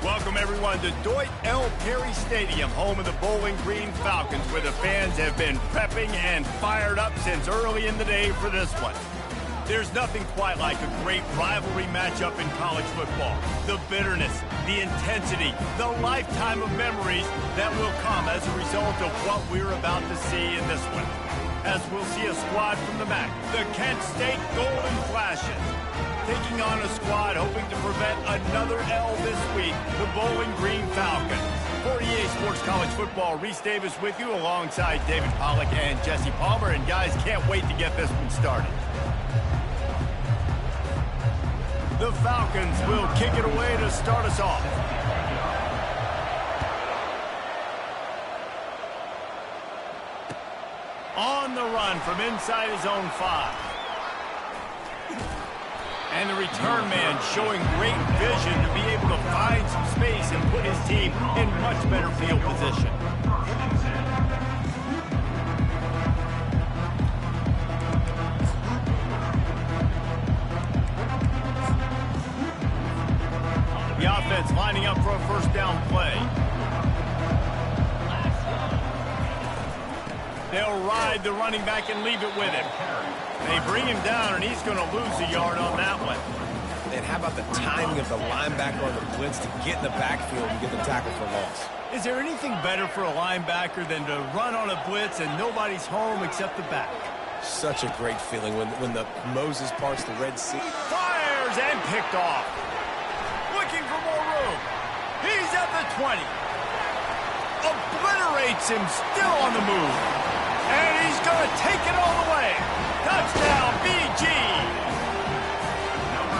Welcome, everyone, to Deutsch L. Perry Stadium, home of the Bowling Green Falcons, where the fans have been prepping and fired up since early in the day for this one. There's nothing quite like a great rivalry matchup in college football. The bitterness, the intensity, the lifetime of memories that will come as a result of what we're about to see in this one. As we'll see a squad from the MAC, the Kent State Golden Flashes, taking on a squad hoping to prevent another L this week, the Bowling Green Falcons. For EA Sports College Football, Reese Davis with you alongside David Pollack and Jesse Palmer. And guys, can't wait to get this one started. The Falcons will kick it away to start us off. On the run from inside his own 5. And the return man showing great vision to be able to find some space and put his team in much better field position. The offense lining up for a first down play. They'll ride the running back and leave it with him. They bring him down, and he's going to lose a yard on that one. And how about the timing of the linebacker on the blitz to get in the backfield and get the tackle for loss? Is there anything better for a linebacker than to run on a blitz and nobody's home except the back? Such a great feeling when the Moses parts the Red Sea. Fires and picked off. Looking for more room. He's at the 20. Obliterates him, still on the move. And he's going to take it all the way. Touchdown, BG.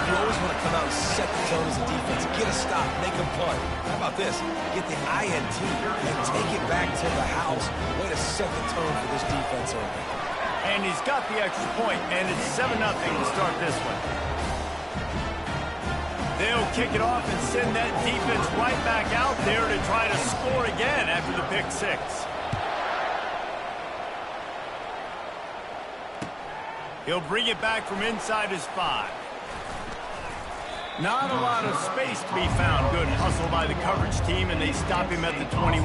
You always want to come out and set the tone as a defense. Get a stop, make a punt. How about this? Get the INT and take it back to the house. Way to set the tone for this defense early. And he's got the extra point, and it's 7-0 to start this one. They'll kick it off and send that defense right back out there to try to score again after the pick 6. He'll bring it back from inside his 5. Not a lot of space to be found. Good hustle by the coverage team, and they stop him at the 21.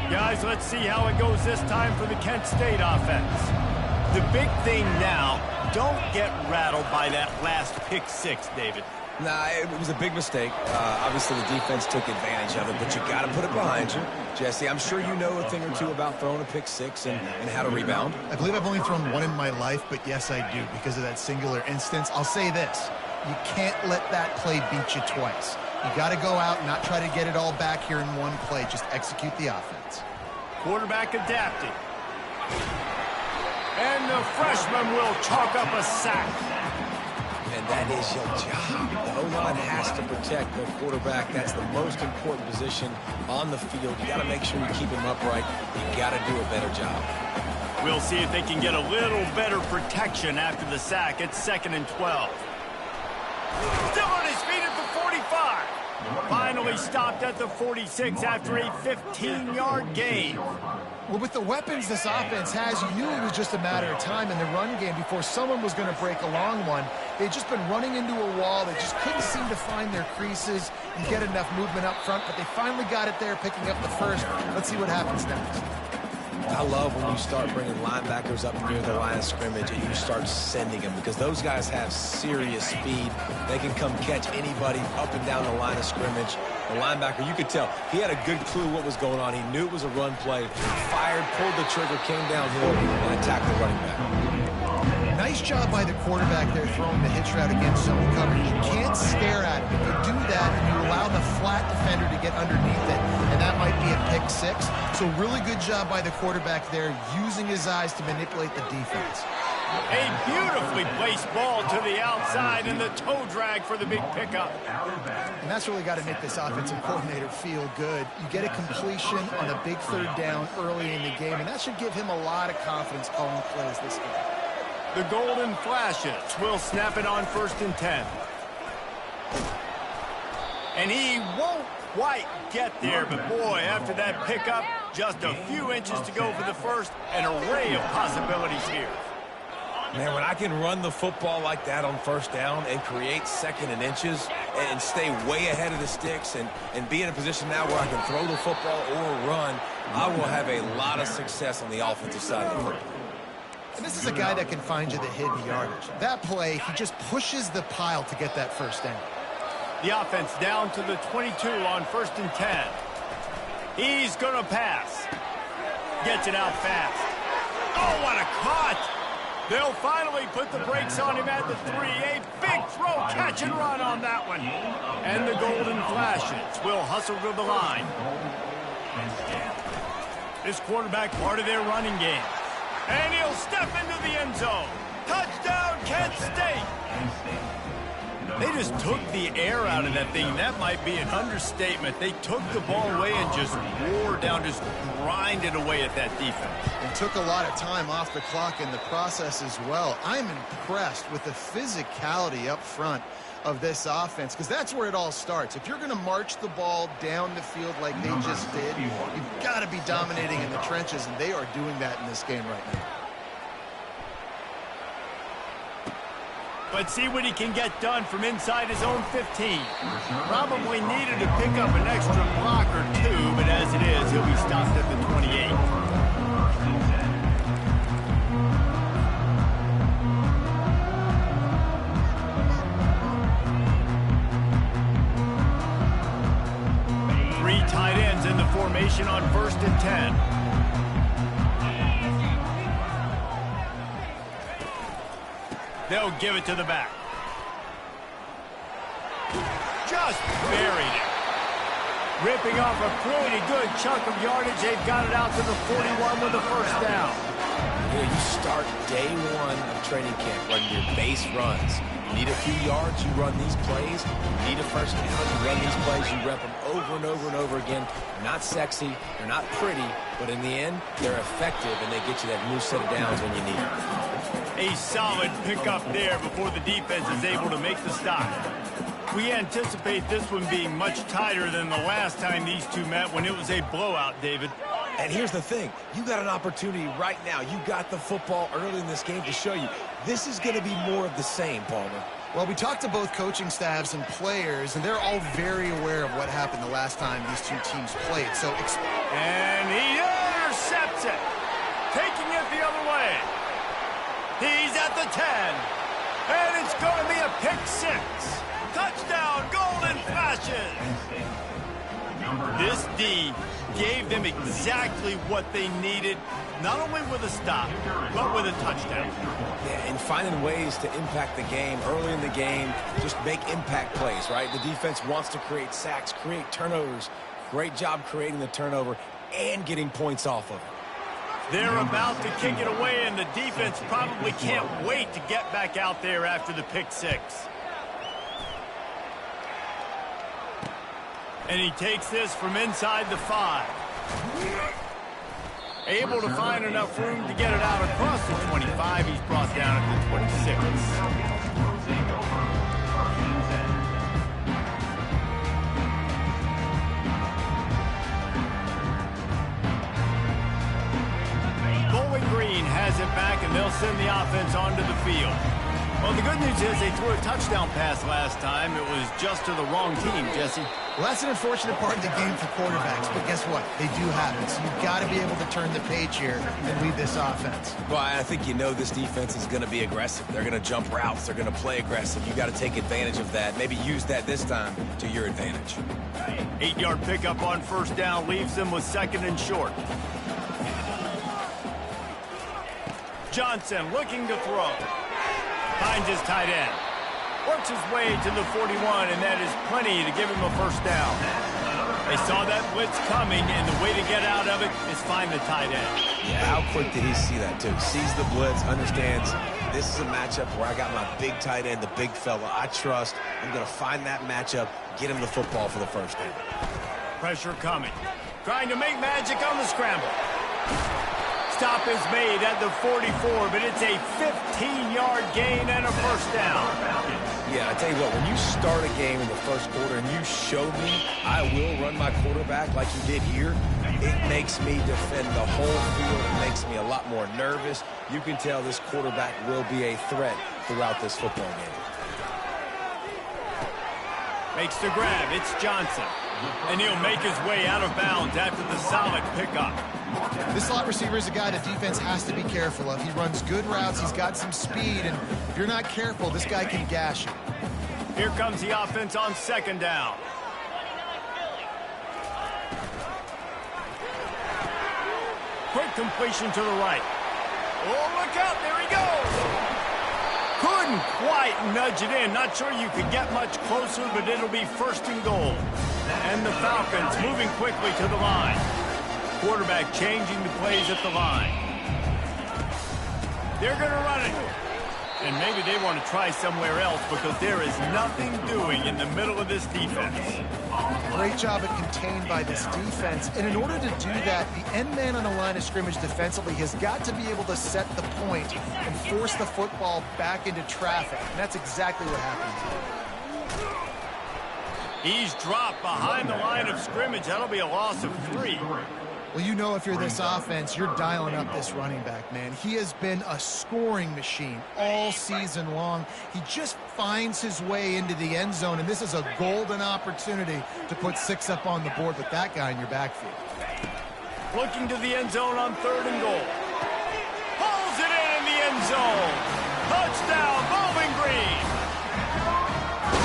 Guys, let's see how it goes this time for the Kent State offense. The big thing now, don't get rattled by that last pick 6, David. Nah, it was a big mistake. Obviously, the defense took advantage of it, but you got to put it behind you. Jesse, I'm sure you know a thing or two about throwing a pick 6 and how to rebound. I believe I've only thrown one in my life, but yes, I do, because of that singular instance. I'll say this. You can't let that play beat you twice. You got to go out and not try to get it all back here in one play. Just execute the offense. Quarterback adapting. And the freshman will chalk up a sack. And that is your job. The O-line has to protect the quarterback. That's the most important position on the field. You got to make sure you keep him upright. You got to do a better job. We'll see if they can get a little better protection after the sack. It's 2nd and 12. Still on his feet at the 45. Finally stopped at the 46 after a 15-yard gain. Well, with the weapons this offense has, you knew it was just a matter of time in the run game before someone was going to break a long one. They'd just been running into a wall. They just couldn't seem to find their creases and get enough movement up front, but they finally got it there, picking up the first. Let's see what happens next. I love when you start bringing linebackers up near the line of scrimmage and you start sending them, because those guys have serious speed. They can come catch anybody up and down the line of scrimmage. The linebacker, you could tell, he had a good clue what was going on. He knew it was a run play, fired, pulled the trigger, came downhill, and attacked the running back. Nice job by the quarterback there throwing the hitch route against zone coverage. You can't stare at him. If you do that, you allow the flat defender to get underneath it, and that might be a pick 6. So really good job by the quarterback there, using his eyes to manipulate the defense. A beautifully placed ball to the outside, and the toe drag for the big pickup. And that's really got to make this offensive coordinator feel good. You get a completion on a big 3rd down early in the game, and that should give him a lot of confidence calling plays this game. The Golden Flashes will snap it on 1st and 10. And he won't quite get there, but boy, after that pickup, just a few inches to go for the first, an array of possibilities here. Man, when I can run the football like that on first down and create second and inches and stay way ahead of the sticks and be in a position now where I can throw the football or run, I will have a lot of success on the offensive side of the football. And this is a guy that can find you the hidden yardage. That play, he just pushes the pile to get that first down. The offense down to the 22 on 1st and 10. He's going to pass. Gets it out fast. Oh, what a cut! They'll finally put the brakes on him at the 3. A big throw, catch and run on that one. And the Golden Flashes will hustle to the line. This quarterback part of their running game. And he'll step into the end zone. Touchdown, Kent State! They just took the air out of that thing. That might be an understatement. They took the ball away and just wore down, just grinded away at that defense. And took a lot of time off the clock in the process as well. I'm impressed with the physicality up front of this offense, because that's where it all starts. If you're going to march the ball down the field like they just did, you've got to be dominating in the trenches, and they are doing that in this game right now. But see what he can get done from inside his own 15. Probably needed to pick up an extra block or two, but as it is, he'll be stopped at the 28. Three tight ends in the formation on 1st and 10. They'll give it to the back. Just buried it. Ripping off a pretty good chunk of yardage. They've got it out to the 41 with the first down. You start day one of training camp running your base runs. You need a few yards, you run these plays. You need a first down, you run these plays. You rep them over and over and over again. They're not sexy, they're not pretty, but in the end, they're effective, and they get you that new set of downs when you need it. A solid pickup there before the defense is able to make the stop. We anticipate this one being much tighter than the last time these two met when it was a blowout, David. And here's the thing. You got an opportunity right now. You got the football early in this game to show you. This is going to be more of the same, Palmer. Well, we talked to both coaching staffs and players, and they're all very aware of what happened the last time these two teams played. And he intercepts it, taking it the other way. He's at the 10, and it's going to be a pick 6. Touchdown, Golden Flashes. This D gave them exactly what they needed, not only with a stop, but with a touchdown. Yeah, and finding ways to impact the game early in the game, just make impact plays, right? The defense wants to create sacks, create turnovers. Great job creating the turnover and getting points off of it. They're about to kick it away, and the defense probably can't wait to get back out there after the pick 6. And he takes this from inside the 5. Able to find enough room to get it out across the 25. He's brought down at the 26. Bowling Green has it back, and they'll send the offense onto the field. Well, the good news is they threw a touchdown pass last time. It was just to the wrong team, Jesse. Well, that's an unfortunate part of the game for quarterbacks, but guess what? They do have it, so you've got to be able to turn the page here and lead this offense. Well, I think you know this defense is going to be aggressive. They're going to jump routes. They're going to play aggressive. You got to take advantage of that. Maybe use that this time to your advantage. 8-yard pickup on first down leaves them with 2nd and short. Johnson looking to throw. Finds his tight end. Works his way to the 41, and that is plenty to give him a first down. They saw that blitz coming, and the way to get out of it is find the tight end. Yeah, how quick did he see that, too? Sees the blitz, understands this is a matchup where I got my big tight end, the big fella I trust. I'm going to find that matchup, get him the football for the first down. Pressure coming. Trying to make magic on the scramble. Stop is made at the 44, but it's a 15-yard gain and a first down. Yeah, I tell you what, when you start a game in the first quarter and you show me I will run my quarterback like you did here, it makes me defend the whole field. It makes me a lot more nervous. You can tell this quarterback will be a threat throughout this football game. Makes the grab. It's Johnson. And he'll make his way out of bounds after the solid pickup. This slot receiver is a guy the defense has to be careful of. He runs good routes. He's got some speed. And if you're not careful, this guy can gash you. Here comes the offense on second down. Quick completion to the right. Oh, look out. There he goes. Couldn't quite nudge it in. Not sure you could get much closer, but it'll be first and goal. And the Falcons moving quickly to the line. Quarterback changing the plays at the line. They're going to run it. And maybe they want to try somewhere else because there is nothing doing in the middle of this defense. Great job at contained by this defense. And in order to do that, the end man on the line of scrimmage defensively has got to be able to set the point and force the football back into traffic. And that's exactly what happened. He's dropped behind the line of scrimmage. That'll be a loss of 3. Well, you know if you're this offense, you're dialing up this running back, man. He has been a scoring machine all season long. He just finds his way into the end zone, and this is a golden opportunity to put 6 up on the board with that guy in your backfield. Looking to the end zone on 3rd and goal. Pulls it in the end zone. Touchdown, Bowling Green.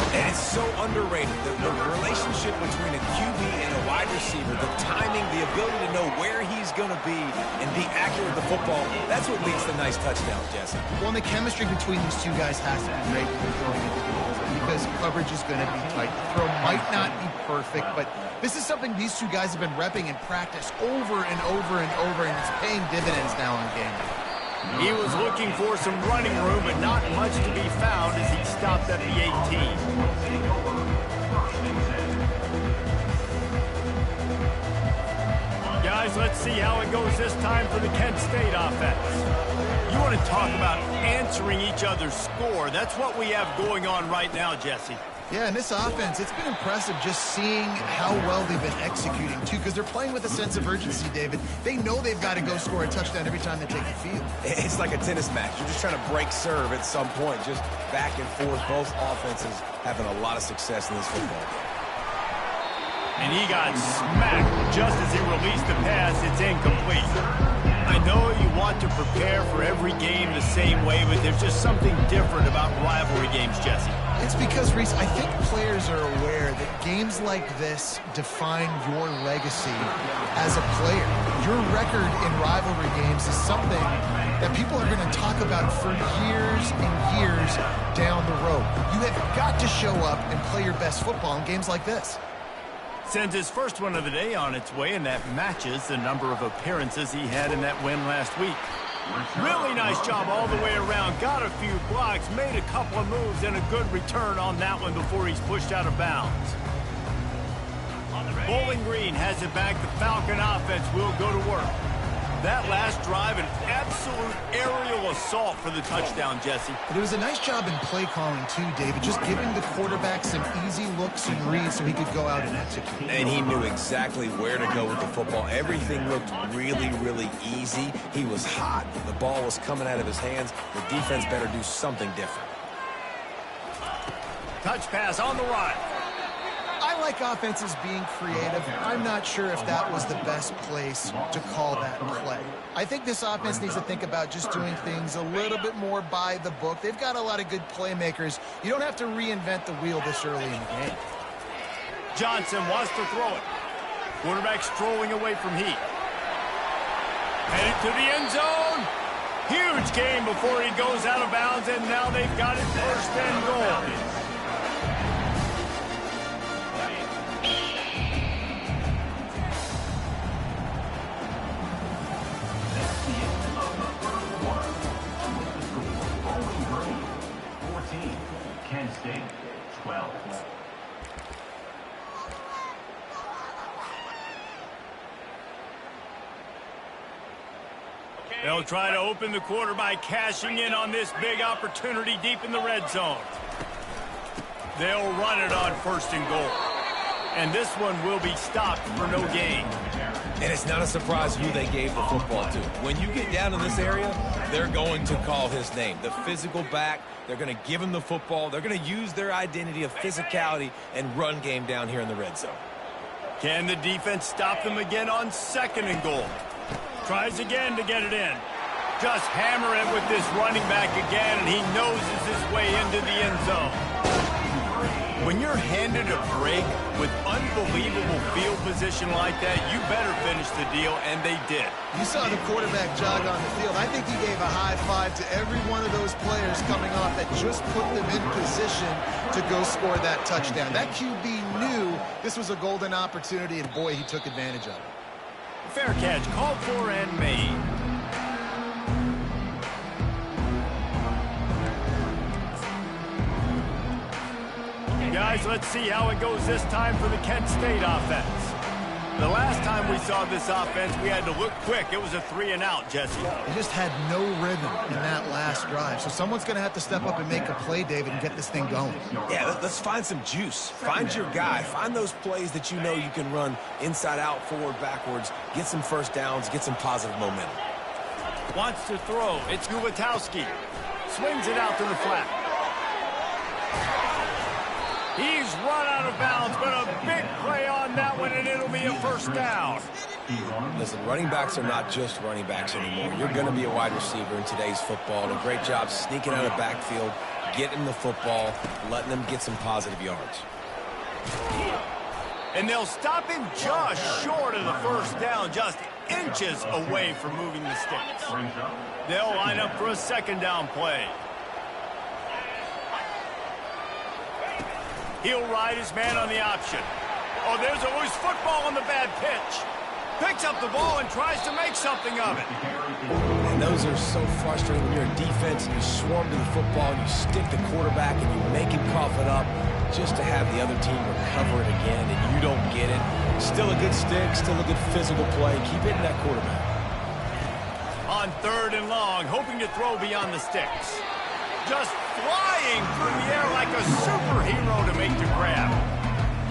And it's so underrated, the relationship between a QB and a wide receiver, the timing, the ability to know where he's going to be and be accurate with the football, that's what leads to nice touchdowns, Jesse. Well, and the chemistry between these two guys has to be great when they're throwing into the because coverage is going to be tight. The throw might not be perfect, but this is something these two guys have been repping in practice over and over and over, and it's paying dividends now on game day. He was looking for some running room, but not much to be found as he stopped at the 18. Guys, let's see how it goes this time for the Kent State offense. You want to talk about answering each other's score. That's what we have going on right now, Jesse. Yeah, and this offense, it's been impressive just seeing how well they've been executing, too, because they're playing with a sense of urgency, David. They know they've got to go score a touchdown every time they take the field. It's like a tennis match. You're just trying to break serve at some point, just back and forth. Both offenses having a lot of success in this football game. And he got smacked just as he released the pass. It's incomplete. I know you want to prepare for every game the same way, but there's just something different about rivalry games, Jesse. It's because, Reese, I think players are aware that games like this define your legacy as a player. Your record in rivalry games is something that people are going to talk about for years and years down the road. You have got to show up and play your best football in games like this. Sends his first one of the day on its way, and that matches the number of appearances he had in that win last week. Really nice job all the way around. Got a few blocks, made a couple of moves, and a good return on that one before he's pushed out of bounds. Bowling Green has it back. The Falcon offense will go to work. That last drive, an absolute aerial assault for the touchdown, Jesse. But it was a nice job in play calling, too, David, just giving the quarterback some easy looks and reads so he could go out and execute. And he knew exactly where to go with the football. Everything looked really, really easy. He was hot. The ball was coming out of his hands. The defense better do something different. Touch pass on the run. I like offenses being creative. I'm not sure if that was the best place to call that play. I think this offense needs to think about just doing things a little bit more by the book. They've got a lot of good playmakers. You don't have to reinvent the wheel this early in the game. Johnson wants to throw it. Quarterback strolling away from Heat. Headed to the end zone. Huge game before he goes out of bounds, and now they've got it first and goal. Kent State, 12. They'll try to open the quarter by cashing in on this big opportunity deep in the red zone. They'll run it on 1st and goal. And this one will be stopped for no gain. And it's not a surprise who they gave the football to. When you get down in this area, they're going to call his name. The physical back, they're going to give him the football. They're going to use their identity of physicality and run game down here in the red zone. Can the defense stop them again on 2nd and goal? Tries again to get it in. Just hammer it with this running back again, and he noses his way into the end zone. When you're handed a break with unbelievable field position like that, you better finish the deal, and they did. You saw the quarterback jog on the field. I think he gave a high five to every one of those players coming off that just put them in position to go score that touchdown. That QB knew this was a golden opportunity, and boy, he took advantage of it. Fair catch, called for and made. Guys, let's see how it goes this time for the Kent State offense. The last time we saw this offense, we had to look quick. It was a 3-and-out, Jesse. They just had no rhythm in that last drive. So someone's going to have to step up and make a play, David, and get this thing going. Yeah, let's find some juice. Find your guy. Find those plays that you know you can run inside out, forward, backwards. Get some first downs. Get some positive momentum. Wants to throw. It's Gulatowski. Swings it out to the flat. He's run out of bounds, but a big play on that one, and it'll be a 1st down. Listen, running backs are not just running backs anymore. You're going to be a wide receiver in today's football. And a great job sneaking out of backfield, getting the football, letting them get some positive yards. And they'll stop him just short of the 1st down, just inches away from moving the sticks. They'll line up for a 2nd down play. He'll ride his man on the option. Oh, there's a loose football on the bad pitch. Picks up the ball and tries to make something of it. And those are so frustrating when you're a defense and you swarm to the football and you stick the quarterback and you make him cough it up just to have the other team recover it again and you don't get it. Still a good stick, still a good physical play. Keep hitting that quarterback. On 3rd and long, hoping to throw beyond the sticks. Just flying through the air like a superhero to make the grab.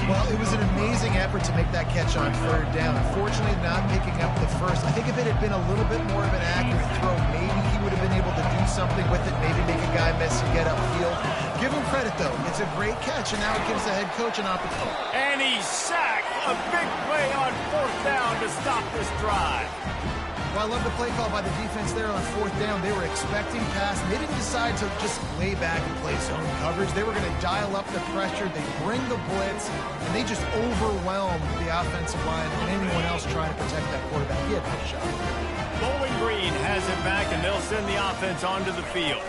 Well, it was an amazing effort to make that catch on 3rd down. Unfortunately, not picking up the first. I think if it had been a little bit more of an accurate throw, maybe he would have been able to do something with it, maybe make a guy miss and get upfield. Give him credit, though. It's a great catch, and now it gives the head coach an opportunity. And he's sacked. A big play on 4th down to stop this drive. Well, I love the play call by the defense there on 4th down. They were expecting pass. They didn't decide to just lay back and play zone coverage. They were going to dial up the pressure. They bring the blitz, and they just overwhelmed the offensive line and anyone else trying to protect that quarterback. He had no shot. Bowling Green has it back, and they'll send the offense onto the field.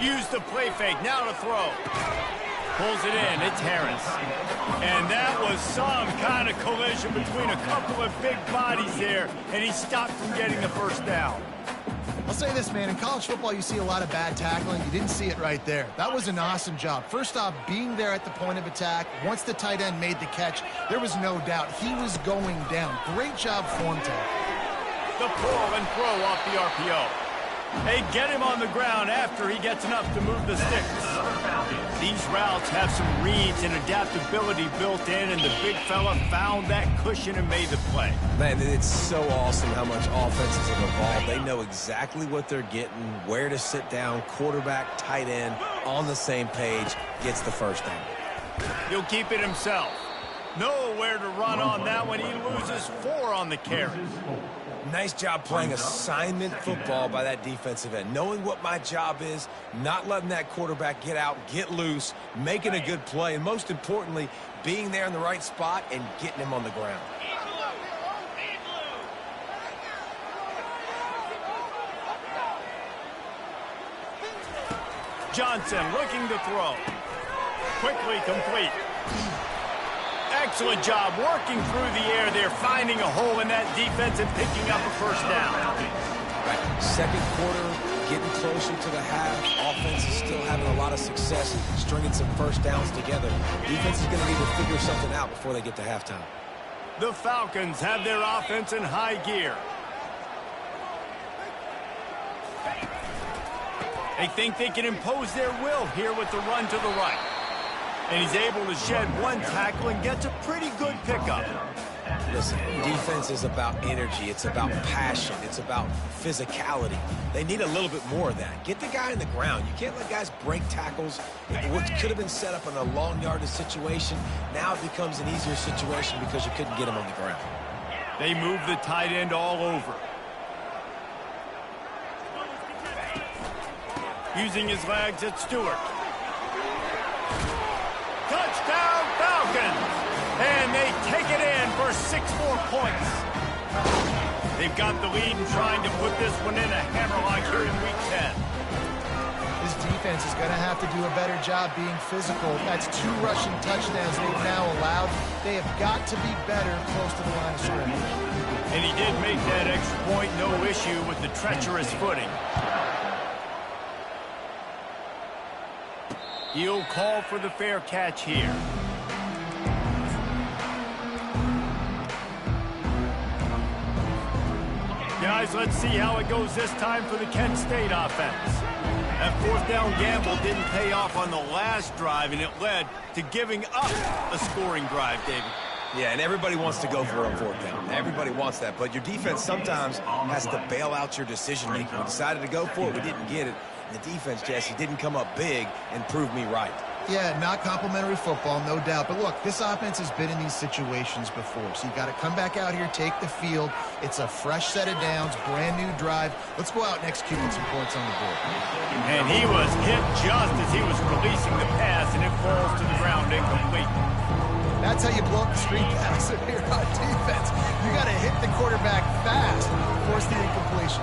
Use the play fake. Now to throw. Pulls it in. It's Harris. And that was some kind of collision between a couple of big bodies there, and he stopped from getting the 1st down. I'll say this, man. In college football, you see a lot of bad tackling. You didn't see it right there. That was an awesome job. First off, being there at the point of attack. Once the tight end made the catch, there was no doubt he was going down. Great job form tackle. The pull and throw off the RPO. They get him on the ground after he gets enough to move the sticks. These routes have some reads and adaptability built in, and the big fella found that cushion and made the play. Man, it's so awesome how much offenses have evolved. They know exactly what they're getting, where to sit down, quarterback, tight end, on the same page, gets the 1st down. He'll keep it himself. Nowhere to run on that one. He loses 4 on the carry. Nice job playing assignment football by that defensive end. Knowing what my job is, not letting that quarterback get out, get loose, making a good play, and most importantly, being there in the right spot and getting him on the ground. Johnson looking to throw. Quickly complete. Excellent job working through the air there, finding a hole in that defense and picking up a 1st down. Right. 2nd quarter, getting closer to the half. Offense is still having a lot of success stringing some 1st downs together. Defense is going to need to figure something out before they get to halftime. The Falcons have their offense in high gear. They think they can impose their will here with the run to the right. And he's able to shed one tackle and gets a pretty good pickup. Listen, defense is about energy. It's about passion. It's about physicality. They need a little bit more of that. Get the guy in the ground. You can't let guys break tackles. What could have been set up in a long yardage situation, now it becomes an easier situation because you couldn't get him on the ground. They move the tight end all over. Using his legs at Stewart. Touchdown Falcons! And they take it in for 6 more points. They've got the lead and trying to put this one in a hammerlock here in Week 10. This defense is going to have to do a better job being physical. That's 2 rushing touchdowns they've now allowed. They have got to be better close to the line of scrimmage. And he did make that extra point, no issue with the treacherous footing. He'll call for the fair catch here. Guys, let's see how it goes this time for the Kent State offense. That 4th down gamble didn't pay off on the last drive, and it led to giving up a scoring drive, David. Yeah, and everybody wants to go for it on 4th down. Everybody wants that, but your defense sometimes has to bail out your decision-making. We decided to go for it. We didn't get it. The defense, Jesse, didn't come up big and prove me right. Yeah, not complimentary football, no doubt. But look, this offense has been in these situations before. So you got to come back out here, take the field. It's a fresh set of downs, brand new drive. Let's go out and execute with some points on the board. And he was hit just as he was releasing the pass, and it falls to the ground incomplete. That's how you blow up the screen pass if you're on defense. You got to hit the quarterback fast, force the incompletion.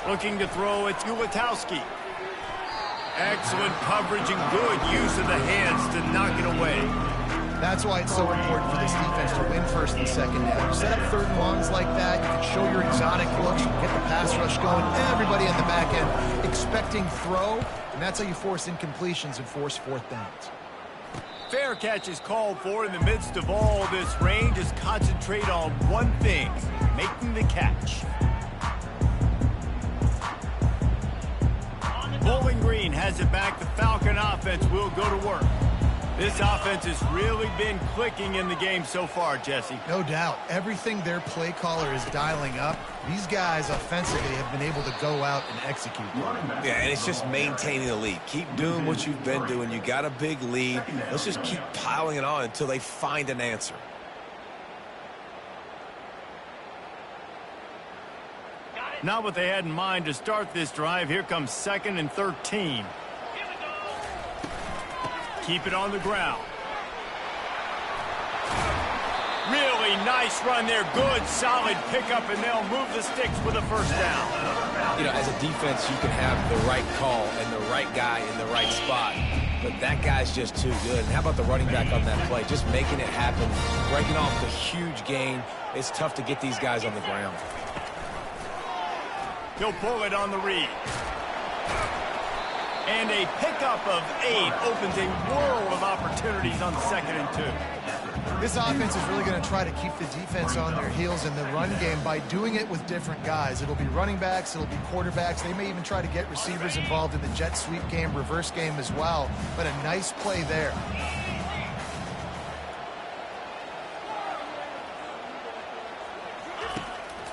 Looking to throw, it's Ulatowski. Excellent coverage and good use of the hands to knock it away. That's why it's so important for this defense to win 1st and 2nd down. You set up 3rd and longs like that, you can show your exotic looks, you can get the pass rush going, everybody on the back end expecting throw, and that's how you force incompletions and force 4th downs. Fair catch is called for in the midst of all this rain. Just concentrate on one thing, making the catch. Bowling Green has it back. The Falcon offense will go to work. This offense has really been clicking in the game so far, Jesse. No doubt. Everything their play caller is dialing up, these guys offensively have been able to go out and execute. Yeah, and it's just maintaining the lead. Keep doing what you've been doing. You got a big lead. Let's just keep piling it on until they find an answer. Not what they had in mind to start this drive. Here comes 2nd and 13. Keep it on the ground. Really nice run there. Good, solid pickup, and they'll move the sticks with a 1st down. You know, as a defense, you can have the right call and the right guy in the right spot. But that guy's just too good. And how about the running back on that play? Just making it happen, breaking off the huge gain. It's tough to get these guys on the ground. He'll pull it on the read. And a pickup of 8 opens a world of opportunities on 2nd and 2. This offense is really going to try to keep the defense on their heels in the run game by doing it with different guys. It'll be running backs, it'll be quarterbacks. They may even try to get receivers involved in the jet sweep game, reverse game as well. But a nice play there.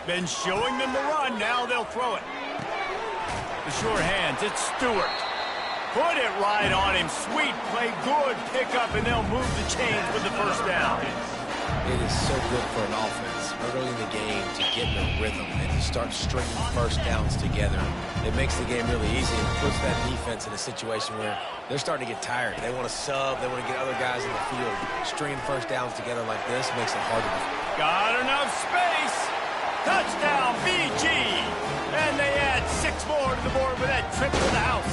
Been showing them the run. Now they'll throw it. The sure hands. It's Stewart. Put it right on him. Sweet play. Good pickup, and they'll move the chains with the 1st down. It is so good for an offense early in the game to get in a rhythm and to start stringing 1st downs together. It makes the game really easy and puts that defense in a situation where they're starting to get tired. They want to sub. They want to get other guys in the field. Stringing 1st downs together like this makes it harder. Got enough space. Touchdown, BG! And they add 6 more to the board with that trip to the house.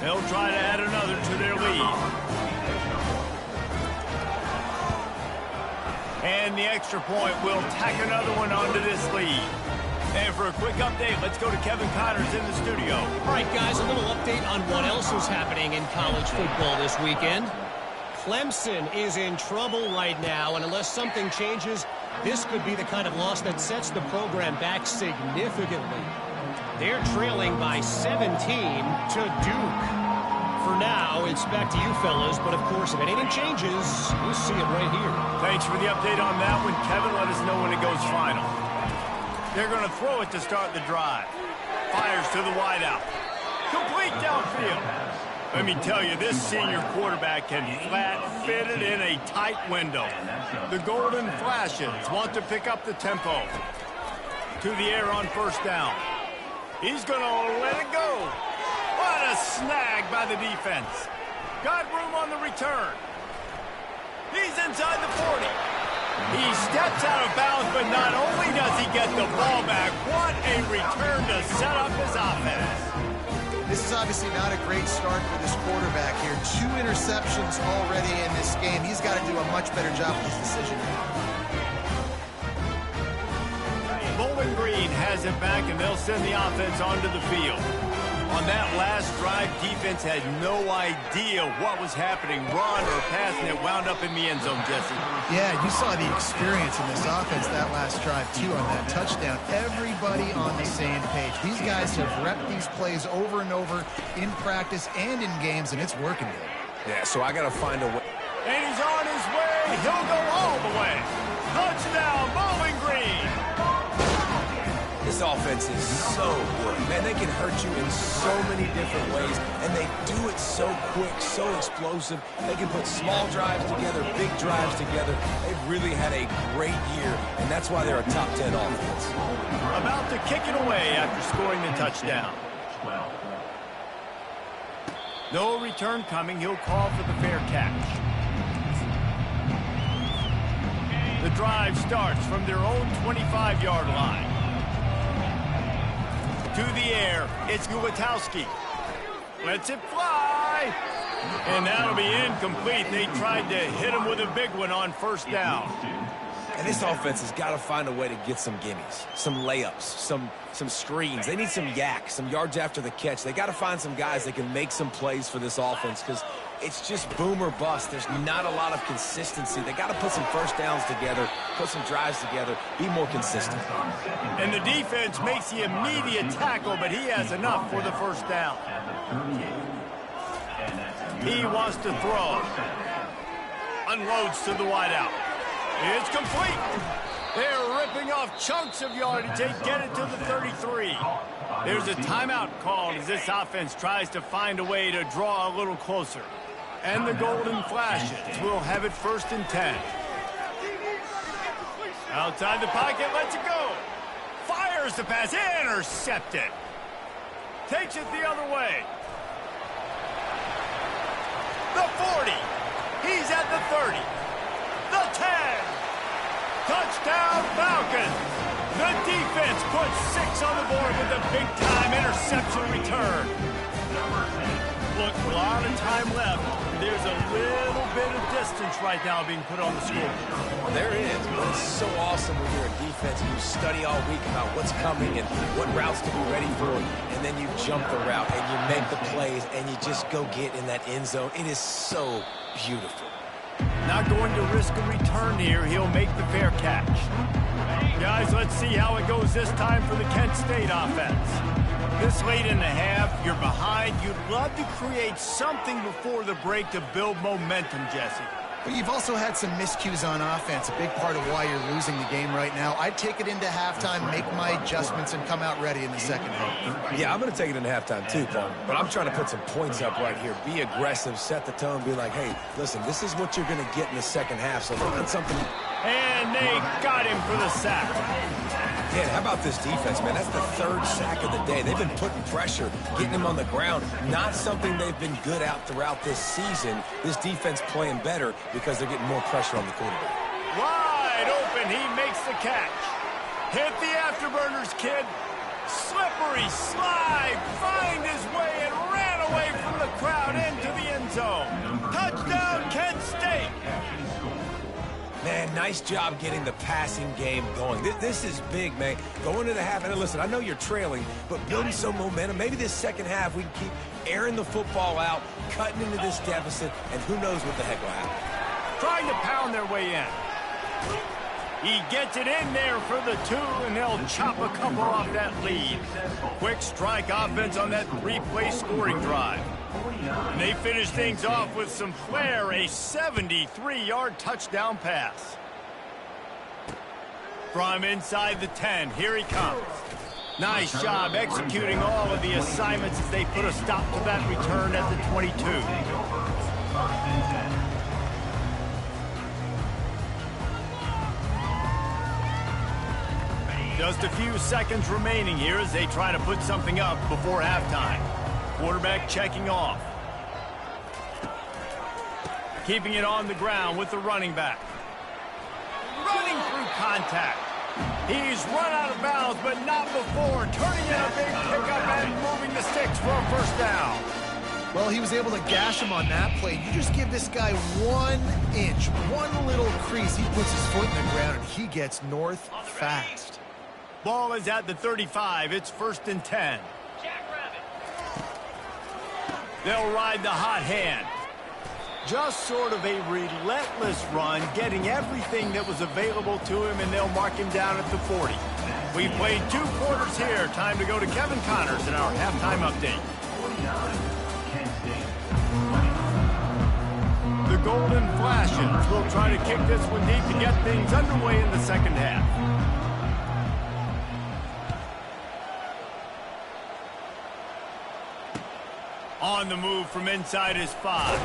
They'll try to add another to their lead. And the extra point will tack another one onto this lead. And for a quick update, let's go to Kevin Connors in the studio. All right, guys, a little update on what else is happening in college football this weekend. Clemson is in trouble right now, and unless something changes, this could be the kind of loss that sets the program back significantly. They're trailing by 17 to Duke. For now, it's back to you fellas, but of course, if anything changes, we'll see it right here. Thanks for the update on that one, Kevin. Let us know when it goes final. They're going to throw it to start the drive. Fires to the wideout. Complete downfield. Let me tell you, this senior quarterback can flat fit it in a tight window. The Golden Flashes want to pick up the tempo. To the air on first down. He's going to let it go. What a snag by the defense. Got room on the return. He's inside the 40. He steps out of bounds, but not only does he get the ball back, what a return to set up his offense. This is obviously not a great start for this quarterback here. 2 interceptions already in this game. He's got to do a much better job with his decision. Bowling Green has it back, and they'll send the offense onto the field. On that last drive, defense had no idea what was happening, run or pass, and it wound up in the end zone, Jesse. Yeah, you saw the experience in this offense that last drive, too, on that touchdown. Everybody on the same page. These guys have repped these plays over and over in practice and in games, and it's working good. Yeah, so I got to find a way. And he's on his way. He'll go all the way. Touchdown, Bowling Green. This offense is so good. Man, they can hurt you in so many different ways, and they do it so quick, so explosive. They can put small drives together, big drives together. They've really had a great year, and that's why they're a top 10 offense. About to kick it away after scoring the touchdown. 12. No return coming. He'll call for the fair catch. The drive starts from their own 25-yard line. To the air, it's Gulatowski. Lets it fly. And that'll be incomplete. They tried to hit him with a big one on first down. And this offense has got to find a way to get some gimmies, some layups, some screens. They need some yak, some yards after the catch. They got to find some guys that can make some plays for this offense because it's just boom or bust. There's not a lot of consistency. They got to put some first downs together, put some drives together, be more consistent. And the defense makes the immediate tackle, but he has enough for the first down. He wants to throw. Unloads to the wideout. It's complete. They're ripping off chunks of yardage. They get it to the 33. There's a timeout called as this offense tries to find a way to draw a little closer. And the Golden Flashes will have it 1st and 10. Outside the pocket, lets it go. Fires the pass, intercepted. Takes it the other way. The 40. He's at the 30. The 10. Touchdown Falcons. The defense puts 6 on the board with a big-time interception return. Look, a lot of time left. There's a little bit of distance right now being put on the scoreboard. There is, but it's so awesome when you're a defense and you study all week about what's coming and what routes to be ready for, and then you jump the route and you make the plays and you just go get in that end zone. It is so beautiful. Not going to risk a return here. He'll make the fair catch. Guys, let's see how it goes this time for the Kent State offense. This late in the half, you're behind. You'd love to create something before the break to build momentum, Jesse. But you've also had some miscues on offense, a big part of why you're losing the game right now. I'd take it into halftime, make my adjustments, and come out ready in the second half. Yeah, I'm going to take it into halftime too, Paul. But I'm trying to put some points up right here. Be aggressive, set the tone, be like, hey, listen, this is what you're going to get in the second half, so find something. And they got him for the sack. Man, how about this defense, man? That's the 3rd sack of the day. They've been putting pressure, getting him on the ground. Not something they've been good at throughout this season. This defense playing better because they're getting more pressure on the quarterback. Wide open, he makes the catch. Hit the afterburners, kid. Slippery slide, find his way and ran away from the crowd into the end zone. Touchdown, Kent State. Man, nice job getting the passing game going. This is big, man. Going to the half, and listen, I know you're trailing, but building some momentum. Maybe this second half we can keep airing the football out, cutting into this deficit, and who knows what the heck will happen. Trying to pound their way in. He gets it in there for the 2, and they'll chop a couple off that lead. Quick strike offense on that 3-play scoring drive. And they finish things off with some flair, a 73-yard touchdown pass. From inside the 10, here he comes. Nice job executing all of the assignments as they put a stop to that return at the 22. Just a few seconds remaining here as they try to put something up before halftime. Quarterback checking off. Keeping it on the ground with the running back. Running through contact. He's run out of bounds, but not before. Turning in a big pickup and moving the sticks for a first down. Well, he was able to gash him on that play. You just give this guy 1 inch, one little crease. He puts his foot in the ground, and he gets north fast. Ball is at the 35. It's 1st and 10. They'll ride the hot hand. Just sort of a relentless run, getting everything that was available to him, and they'll mark him down at the 40. We've played 2 quarters here. Time to go to Kevin Connors in our halftime update. The Golden Flashes will try to kick this one deep to get things underway in the second half. On the move from inside his 5.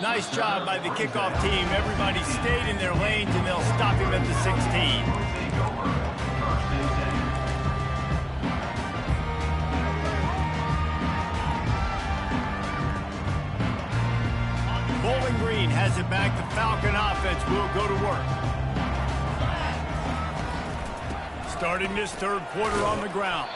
Nice job by the kickoff team. Everybody stayed in their lanes, and they'll stop him at the 16. Bowling Green has it back. The Falcon offense will go to work. Starting this 3rd quarter on the ground.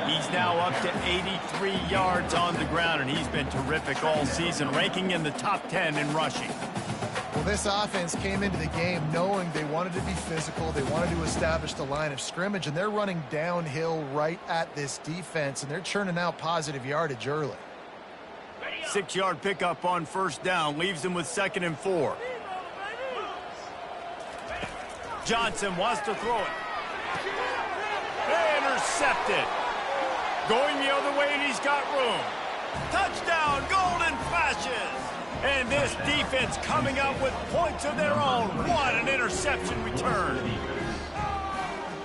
He's now up to 83 yards on the ground, and he's been terrific all season, ranking in the top 10 in rushing. Well, this offense came into the game knowing they wanted to be physical. They wanted to establish the line of scrimmage, and they're running downhill right at this defense, and they're churning out positive yardage early. 6-yard pickup on 1st down, leaves them with 2nd and 4. Johnson wants to throw it. Intercepted. Going the other way, and he's got room. Touchdown, Golden Flashes. And this defense coming up with points of their own. What an interception return.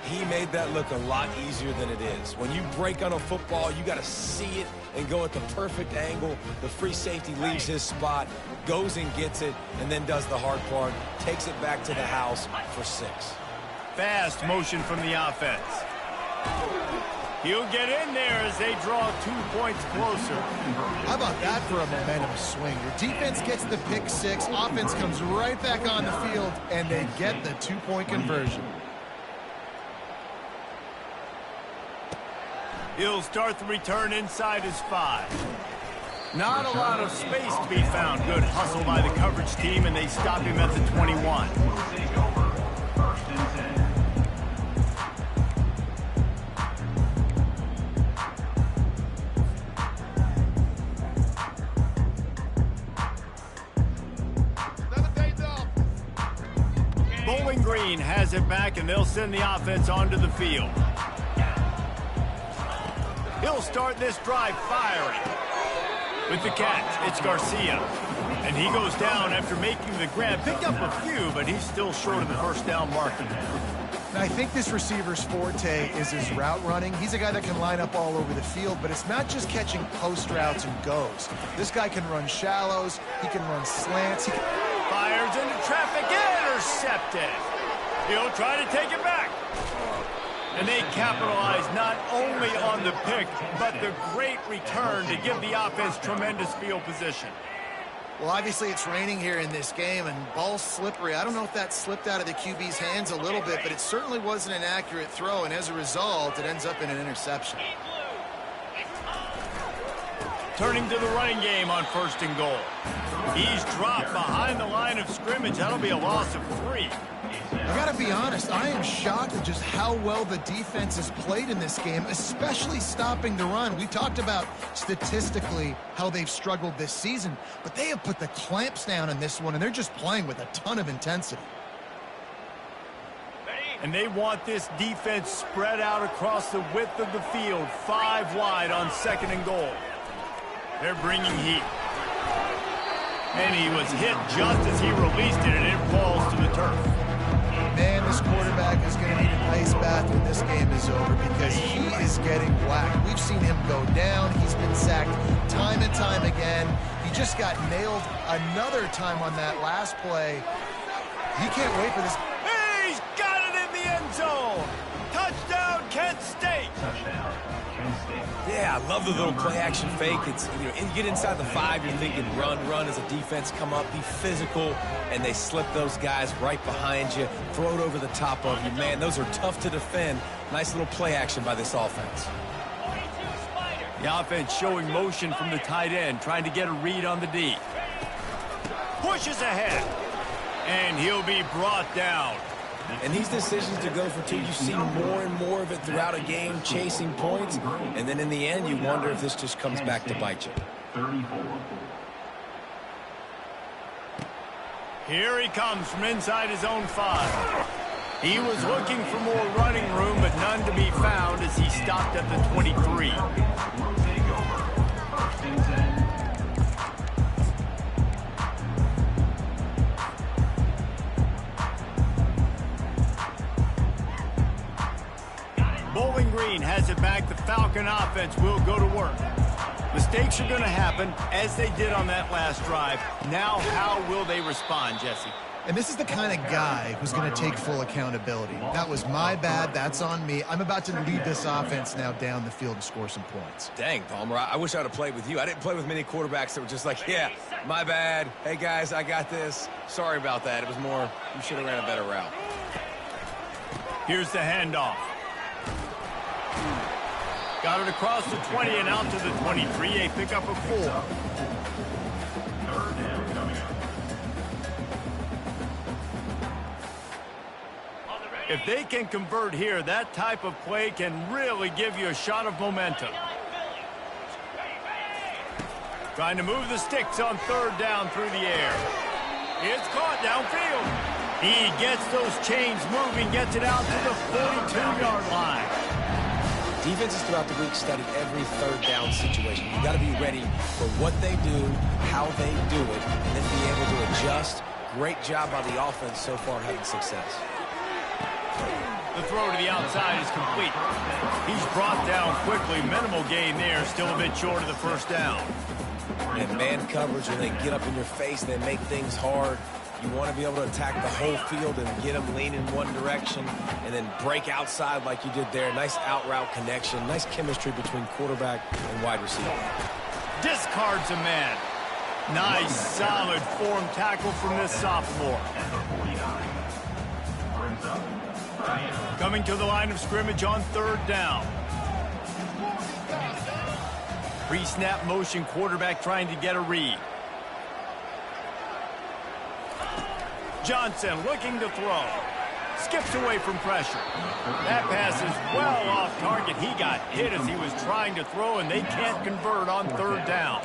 He made that look a lot easier than it is. When you break on a football, you got to see it and go at the perfect angle. The free safety leaves his spot, goes and gets it, and then does the hard part, takes it back to the house for 6. Fast motion from the offense. He'll get in there as they draw 2 points closer. How about that for a momentum swing? Your defense gets the pick 6, offense comes right back on the field, and they get the 2-point conversion. He'll start the return inside his 5. Not a lot of space to be found. Good hustle by the coverage team, and they stop him at the 21. Bowling Green has it back, and they'll send the offense onto the field. He'll start this drive firing. With the catch, it's Garcia. And he goes down after making the grab. Picked up a few, but he's still short of the first down marker. Now, I think this receiver's forte is his route running. He's a guy that can line up all over the field, but it's not just catching post routes and goes. This guy can run shallows. He can run slants. Fires into traffic, intercepted. He'll try to take it back. And they capitalize not only on the pick, but the great return to give the offense tremendous field position. Well, obviously it's raining here in this game, and ball's slippery. I don't know if that slipped out of the QB's hands a little bit, but it certainly wasn't an accurate throw, and as a result, it ends up in an interception. Turning to the running game on 1st and goal. He's dropped behind the line of scrimmage. That'll be a loss of 3. I got to be honest, I am shocked at just how well the defense has played in this game, especially stopping the run. We talked about statistically how they've struggled this season, but they have put the clamps down in this one, and they're just playing with a ton of intensity. And they want this defense spread out across the width of the field, 5 wide on 2nd and goal. They're bringing heat. And he was hit just as he released it, and it falls to the turf. Man, this quarterback is going to need an ice bath when this game is over because he is getting whacked. We've seen him go down. He's been sacked time and time again. He just got nailed another time on that last play. He can't wait for this. He's got it in the end zone. Touchdown, Kent State. Touchdown, Kent State. Yeah, I love the little play-action fake. It's, you get inside the 5, you're thinking run as a defense, come up, be physical, and they slip those guys right behind you, throw it over the top of you. Man, those are tough to defend. Nice little play action by this offense. The offense showing motion from the tight end, trying to get a read on the D. Pushes ahead, and he'll be brought down. And these decisions to go for 2, you see more and more of it throughout a game, chasing points. And then in the end, you wonder if this just comes back to bite you. 34. Here he comes from inside his own 5. He was looking for more running room, but none to be found as he stopped at the 23. Will take over. 1st and 10. Bowling Green has it back. The Falcon offense will go to work. Mistakes are going to happen, as they did on that last drive. Now, how will they respond, Jesse? And this is the kind of guy who's going to take full accountability. That was my bad. That's on me. I'm about to lead this offense now down the field and score some points. Dang, Palmer, I wish I would have played with you. I didn't play with many quarterbacks that were just like, yeah, my bad. Hey, guys, I got this. Sorry about that. It was more, you should have ran a better route. Here's the handoff. Got it across the 20 and out to the 23. A pickup of 4. 3rd down coming up. If they can convert here, that type of play can really give you a shot of momentum. Trying to move the sticks on 3rd down through the air. It's caught downfield. He gets those chains moving, gets it out to the 42-yard line. Defenses throughout the week study every 3rd down situation. You got to be ready for what they do, how they do it, and then be able to adjust. Great job by the offense so far having success. The throw to the outside is complete. He's brought down quickly. Minimal gain there. Still a bit short of the 1st down. And man coverage, when they get up in your face, they make things hard. You want to be able to attack the whole field and get them leaning one direction and then break outside like you did there. Nice out-route connection. Nice chemistry between quarterback and wide receiver. Discards a man. Nice, solid form tackle from this sophomore. Coming to the line of scrimmage on 3rd down. Pre-snap motion, quarterback trying to get a read. Johnson looking to throw. Skips away from pressure. That pass is well off target. He got hit as he was trying to throw, and they can't convert on 3rd down.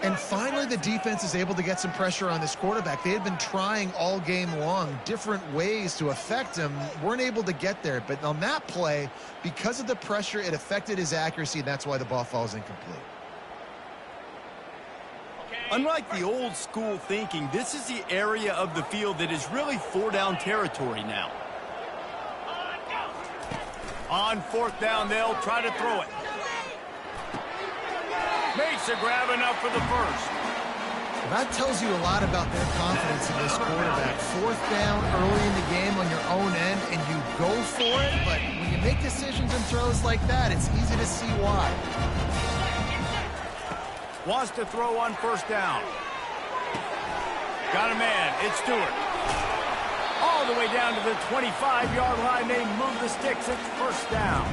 And finally, the defense is able to get some pressure on this quarterback. They had been trying all game long different ways to affect him. Weren't able to get there. But on that play, because of the pressure, it affected his accuracy, and that's why the ball falls incomplete. Unlike the old school thinking, this is the area of the field that is really 4-down territory now. On 4th down, they'll try to throw it. Makes a grab enough for the 1st. That tells you a lot about their confidence in this quarterback. 4th down early in the game on your own end, and you go for it, but when you make decisions and throws like that, it's easy to see why. Wants to throw on 1st down. Got a man. It's Stewart. All the way down to the 25-yard line. They move the sticks. It's 1st down.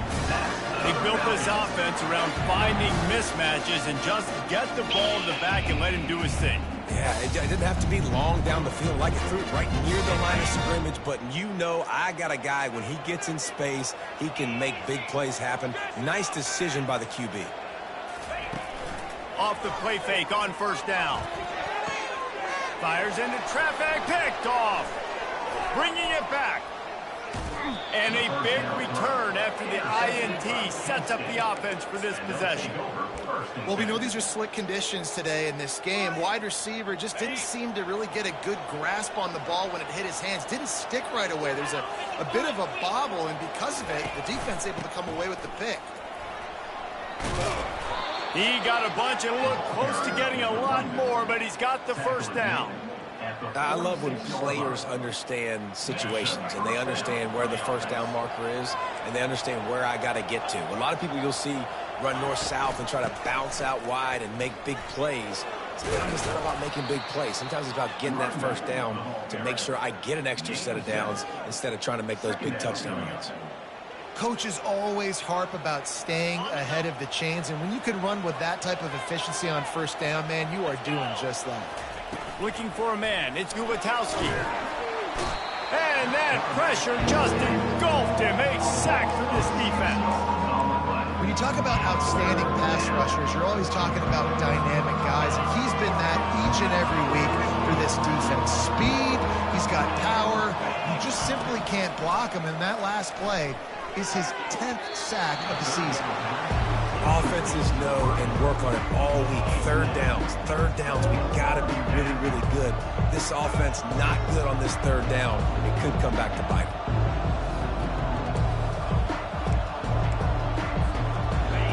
They built this offense around finding mismatches and just get the ball in the back and let him do his thing. Yeah, it didn't have to be long down the field. Like it threw it right near the line of scrimmage, but you know I got a guy, when he gets in space, he can make big plays happen. Nice decision by the QB. Off the play fake on first down. Fires into traffic, picked off. Bringing it back. And a big return after the INT sets up the offense for this possession. Well, we know these are slick conditions today in this game. Wide receiver just didn't seem to really get a good grasp on the ball when it hit his hands. Didn't stick right away. There's a bit of a bobble, and because of it, the defense able to come away with the pick. He got a bunch and looked close to getting a lot more, but he's got the first down. I love when players understand situations and they understand where the first down marker is and they understand where I got to get to. A lot of people you'll see run north-south and try to bounce out wide and make big plays. Sometimes it's not about making big plays. Sometimes it's about getting that first down to make sure I get an extra set of downs instead of trying to make those big touchdown runs. Coaches always harp about staying ahead of the chains, and when you can run with that type of efficiency on first down, man, you are doing just that. Looking for a man, it's Gubitowski. And that pressure just engulfed him. A sack for this defense. When you talk about outstanding pass rushers, you're always talking about dynamic guys, and he's been that each and every week for this defense. Speed, he's got power, you just simply can't block him, and that last play is his 10th sack of the season. Offenses know and work on it all week. Third downs, we got to be really, really good. This offense not good on this third down. It could come back to bite them.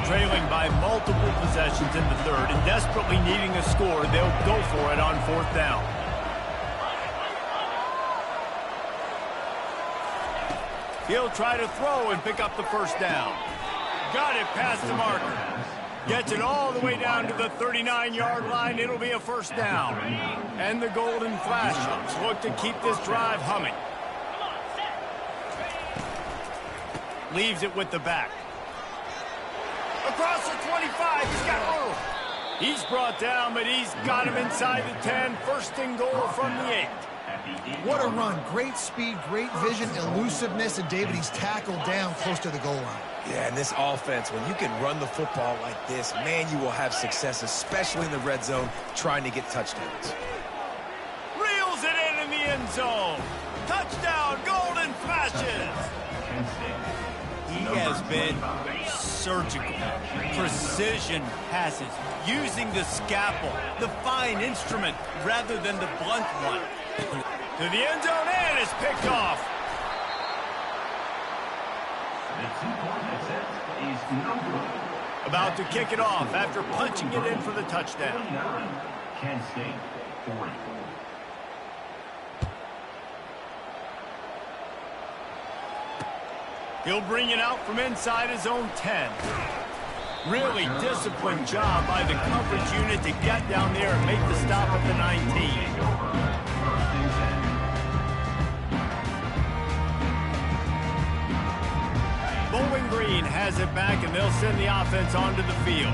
Trailing by multiple possessions in the third and desperately needing a score, they'll go for it on fourth down. He'll try to throw and pick up the first down. Got it past the marker. Gets it all the way down to the 39-yard line. It'll be a first down. And the Golden Flashes look to keep this drive humming. Leaves it with the back. Across the 25, he's got He's brought down, but he's got him inside the 10. First and goal from the 8. What a run. Great speed, great vision, elusiveness, and David, he's tackled down close to the goal line. Yeah, and this offense, when you can run the football like this, man, you will have success, especially in the red zone, trying to get touchdowns. Reels it in the end zone. Touchdown, Golden Flashes. He has been surgical. Precision passes, using the scalpel, the fine instrument, rather than the blunt one. To the end zone, and it's picked off. About to kick it off after punching it in for the touchdown. Kent State, 40. He'll bring it out from inside his own 10. Really disciplined job by the coverage unit to get down there and make the stop at the 19. Bowling Green has it back, and they'll send the offense onto the field.